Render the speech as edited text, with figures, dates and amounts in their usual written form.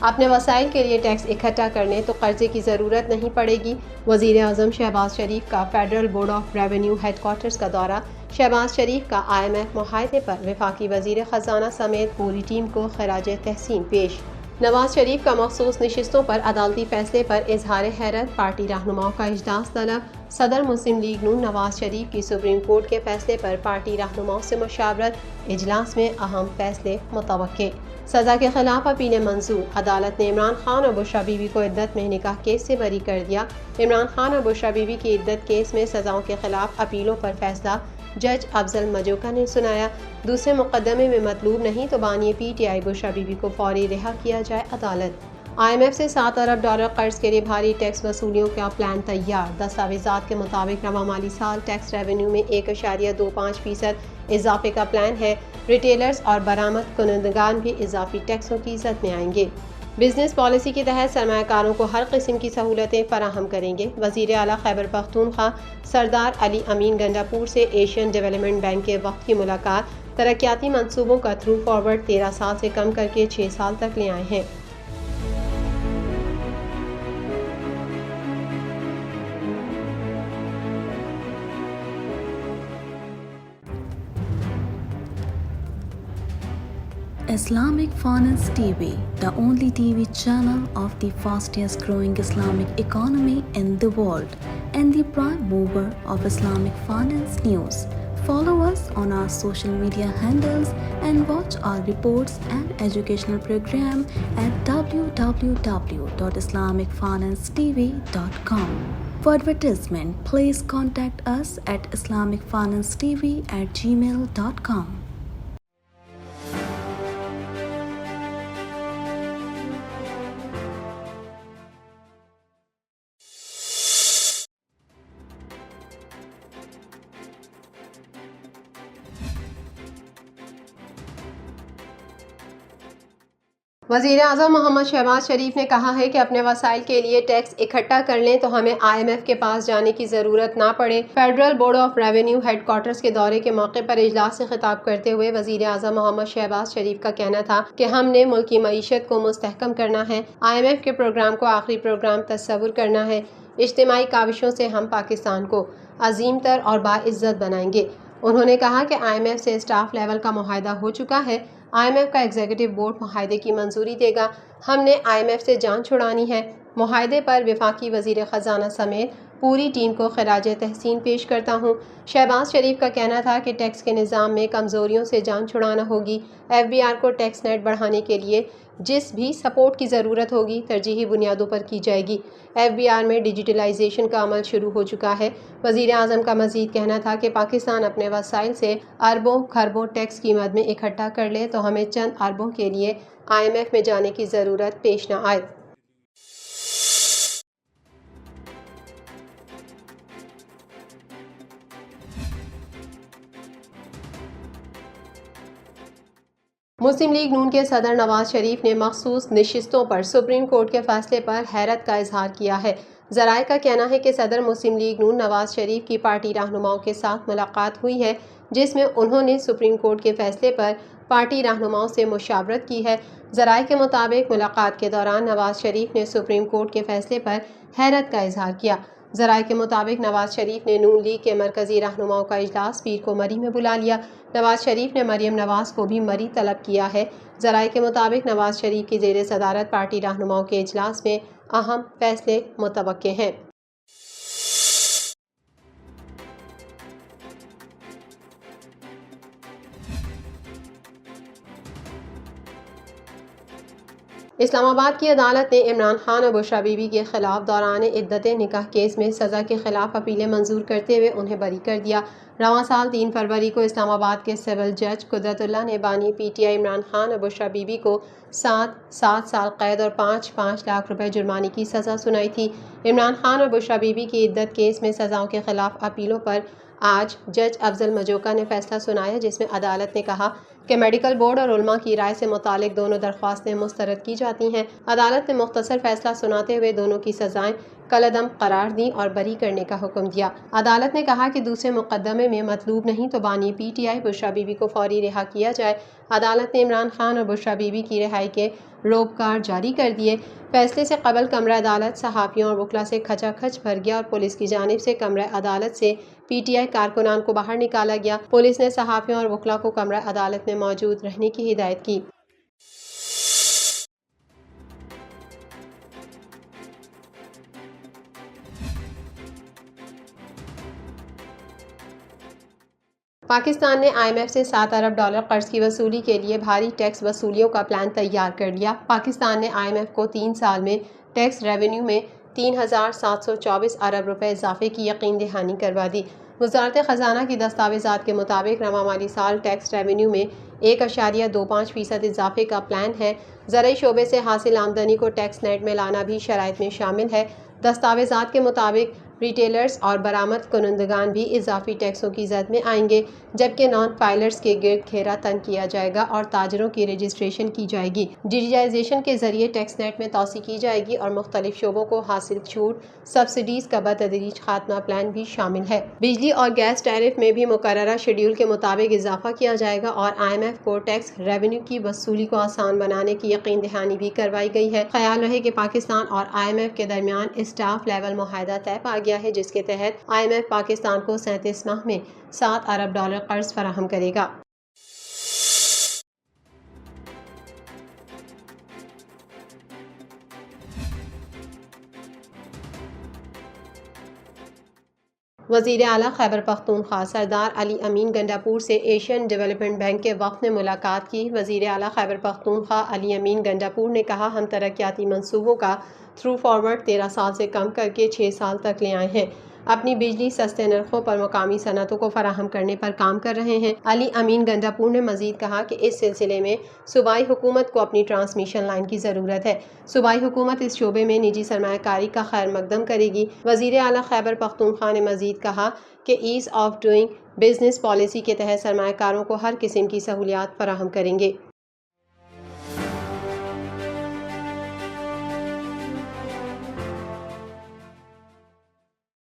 اپنے وسائل کے لیے ٹیکس اکٹھا کرنے تو قرضے کی ضرورت نہیں پڑے گی۔ وزیر اعظم شہباز شریف کا federal board of revenue headquarters کا دورہ۔ شہباز شریف کا IMF معاہدے پر وفاقی وزیر خزانہ سمیت پوری ٹیم کو خراج تحسین پیش۔ نواز شریف کا مخصوص نشستوں پر عدالتی فیصلے پر اظہار حیرت۔ پارٹی رہنماؤں کا اجلاس طلب۔ صدر مسلم لیگ نون نواز شریف کی سپریم کورٹ کے فیصلے پر پارٹی رہنماؤں سے مشاورت۔ اجلاس میں اہم فیصلے متوقع۔ سزا کے خلاف اپیلیں منظور۔ عدالت نے عمران خان اور بشریٰ بی بی کو عدت میں نکاح کیس سے بری کر دیا۔ عمران خان اور بشریٰ بی بی کی عدت کیس میں سزاؤں کے خلاف اپیلوں پر فیصلہ جج افضل مجوکا نے سنایا۔ دوسرے مقدمے میں مطلوب نہیں تو بانی PTI بشریٰ بی بی کو فوری رہا کیا جائے۔ عدالت IMF سے $7 ارب قرض کے لیے بھاری ٹیکس وصولیوں کا پلان تیار۔ دستاویزات کے مطابق رواں مالی سال ٹیکس ریونیو میں 1.25% اضافے کا پلان ہے۔ ریٹیلرز اور برآمد کنندگان بھی اضافی ٹیکسوں کی زد میں آئیں گے۔ بزنس پالیسی کے تحت سرمایہ کاروں کو ہر قسم کی سہولتیں فراہم کریں گے۔ وزیر اعلیٰ خیبر پختونخوا سردار علی امین گنڈاپور سے ایشین ڈیولپمنٹ بینک کے وفد کی ملاقات۔ ترقیاتی منصوبوں کا تھرو فارورڈ 13 سال سے کم کر کے 6 سال تک لے آئے ہیں۔ Islamic Finance TV, the only TV channel of the fastest growing Islamic economy in the world and the prime mover of Islamic finance news. Follow us on our social media handles and watch our reports and educational program at www.islamicfinancetv.com. For advertisement, please contact us at islamicfinancetv@gmail.com. وزیر اعظم محمد شہباز شریف نے کہا ہے کہ اپنے وسائل کے لیے tax اکٹھا کر لیں تو ہمیں IMF کے پاس جانے کی ضرورت نہ پڑے۔ Federal board of revenue headquarters کے دورے کے موقع پر اجلاس سے خطاب کرتے ہوئے وزیر اعظم محمد شہباز شریف کا کہنا تھا کہ ہم نے ملک کی معیشت کو مستحکم کرنا ہے، IMF کے پروگرام کو آخری پروگرام تصور کرنا ہے۔ اجتماعی کاوشوں سے ہم پاکستان کو عظیم تر اور باعزت بنائیں گے۔ انہوں نے کہا کہ IMF سے اسٹاف لیول کا معاہدہ ہو چکا ہے، IMF کا ایگزیکٹو بورڈ معاہدے کی منظوری دے گا۔ ہم نے IMF سے جان چھڑانی ہے۔ معاہدے پر وفاقی وزیر خزانہ سمیت پوری ٹیم کو خراج تحسین پیش کرتا ہوں۔ شہباز شریف کا کہنا تھا کہ ٹیکس کے نظام میں کمزوریوں سے جان چھڑانا ہوگی۔ FBR کو ٹیکس نیٹ بڑھانے کے لیے جس بھی سپورٹ کی ضرورت ہوگی ترجیحی بنیادوں پر کی جائے گی۔ FBR میں ڈیجیٹلائزیشن کا عمل شروع ہو چکا ہے۔ وزیر اعظم کا مزید کہنا تھا کہ پاکستان اپنے وسائل سے اربوں کھربوں ٹیکس کی مد میں اکٹھا کر لے تو ہمیں چند اربوں کے لیے IMF میں جانے کی ضرورت پیش نہ آئے۔ مسلم لیگ نون کے صدر نواز شریف نے مخصوص نشستوں پر سپریم کورٹ کے فیصلے پر حیرت کا اظہار کیا ہے۔ ذرائع کا کہنا ہے کہ صدر مسلم لیگ نون نواز شریف کی پارٹی رہنماؤں کے ساتھ ملاقات ہوئی ہے جس میں انہوں نے سپریم کورٹ کے فیصلے پر پارٹی رہنماؤں سے مشاورت کی ہے۔ ذرائع کے مطابق ملاقات کے دوران نواز شریف نے سپریم کورٹ کے فیصلے پر حیرت کا اظہار کیا۔ ذرائع کے مطابق نواز شریف نے نون لیگ کے مرکزی رہنماؤں کا اجلاس پیر کو مری میں بلا لیا۔ نواز شریف نے مریم نواز کو بھی مری طلب کیا ہے۔ ذرائع کے مطابق نواز شریف کی زیر صدارت پارٹی رہنماؤں کے اجلاس میں اہم فیصلے متوقع ہیں۔ اسلام آباد کی عدالت نے عمران خان اور بشریٰ بی بی کے خلاف دوران عدت نکاح کیس میں سزا کے خلاف اپیلیں منظور کرتے ہوئے انہیں بری کر دیا۔ رواں سال 3 فروری کو اسلام آباد کے سول جج قدرت اللہ نے بانی PTI عمران خان اور بشریٰ بی بی کو 7 سال قید اور 5 لاکھ روپے جرمانے کی سزا سنائی تھی۔ عمران خان اور بشریٰ بی بی کی عدت کیس میں سزاؤں کے خلاف اپیلوں پر آج جج افضل مجوکا نے فیصلہ سنایا جس میں عدالت نے کہا کہ میڈیکل بورڈ اور علماء کی رائے سے متعلق دونوں درخواستیں مسترد کی جاتی ہیں۔ عدالت نے مختصر فیصلہ سناتے ہوئے دونوں کی سزائیں کالعدم قرار دیں اور بری کرنے کا حکم دیا۔ عدالت نے کہا کہ دوسرے مقدمے میں مطلوب نہیں تو بانی P T I Bushra Bibi کو فوری رہا کیا جائے۔ عدالت نے عمران خان اور بشریٰ بی بی کی رہائی کے روبکار جاری کر دیے۔ فیصلے سے قبل کمرہ عدالت صحافیوں اور وکلاء سے کھچا کھچ بھر گیا اور پولیس کی جانب سے کمرہ عدالت سے پی ٹی آئی کارکنان کو باہر نکالا گیا۔ پولیس نے صحافیوں اور وکلاء کو کمرہ عدالت میں موجود رہنے کی ہدایت کی۔ پاکستان نے آئی ایم ایف سے $7 ارب قرض کی وصولی کے لیے بھاری ٹیکس وصولیوں کا پلان تیار کر لیا۔ پاکستان نے آئی ایم ایف کو 3 سال میں ٹیکس ریونیو میں 3,724 ارب روپے اضافے کی یقین دہانی کروا دی۔ وزارت خزانہ کی دستاویزات کے مطابق رواں مالی سال ٹیکس ریونیو میں 1.25% اضافے کا پلان ہے۔ زرعی شعبے سے حاصل آمدنی کو ٹیکس نیٹ میں لانا بھی شرائط میں شامل ہے۔ دستاویزات کے مطابق ریٹیلرز اور برآمد کنندگان بھی اضافی ٹیکسوں کی زد میں آئیں گے، جبکہ نان فائلرز کے گرد گھیرا تنگ کیا جائے گا اور تاجروں کی رجسٹریشن کی جائے گی۔ ڈیجیٹائزیشن کے ذریعے ٹیکس نیٹ میں توسیع کی جائے گی اور مختلف شعبوں کو حاصل چھوٹ سبسڈیز کا بتدریج خاتمہ پلان بھی شامل ہے۔ بجلی اور گیس ٹیرف میں بھی مقررہ شیڈول کے مطابق اضافہ کیا جائے گا اور آئی ایم ایف کو ٹیکس ریونیو کی وصولی کو آسان بنانے کی یقین دہانی بھی کروائی گئی ہے۔ خیال رہے کہ پاکستان اور آئی ایم ایف کے درمیان اسٹاف لیول معاہدہ طے پا گیا ہے، جس کے تحت آئی ایم ایف پاکستان کو 37 ماہ میں $7 ارب قرض فراہم کرے گا۔ وزیر اعلیٰ خیبر پختونخوا سردار علی امین گنڈاپور سے ایشین ڈیولپمنٹ بینک کے وفد نے ملاقات کی۔ وزیر اعلیٰ خیبر پختونخوا علی امین گنڈاپور نے کہا، ہم ترقیاتی منصوبوں کا تھرو فارورڈ 13 سال سے کم کر کے 6 سال تک لے آئے ہیں۔ اپنی بجلی سستے نرخوں پر مقامی صنعتوں کو فراہم کرنے پر کام کر رہے ہیں۔ علی امین گنڈاپور نے مزید کہا کہ اس سلسلے میں صوبائی حکومت کو اپنی ٹرانسمیشن لائن کی ضرورت ہے۔ صوبائی حکومت اس شعبے میں نجی سرمایہ کاری کا خیر مقدم کرے گی۔ وزیر اعلیٰ خیبر پختونخوا نے مزید کہا کہ as of doing business policy کے تحت سرمایہ کاروں کو ہر قسم کی سہولیات فراہم کریں گے۔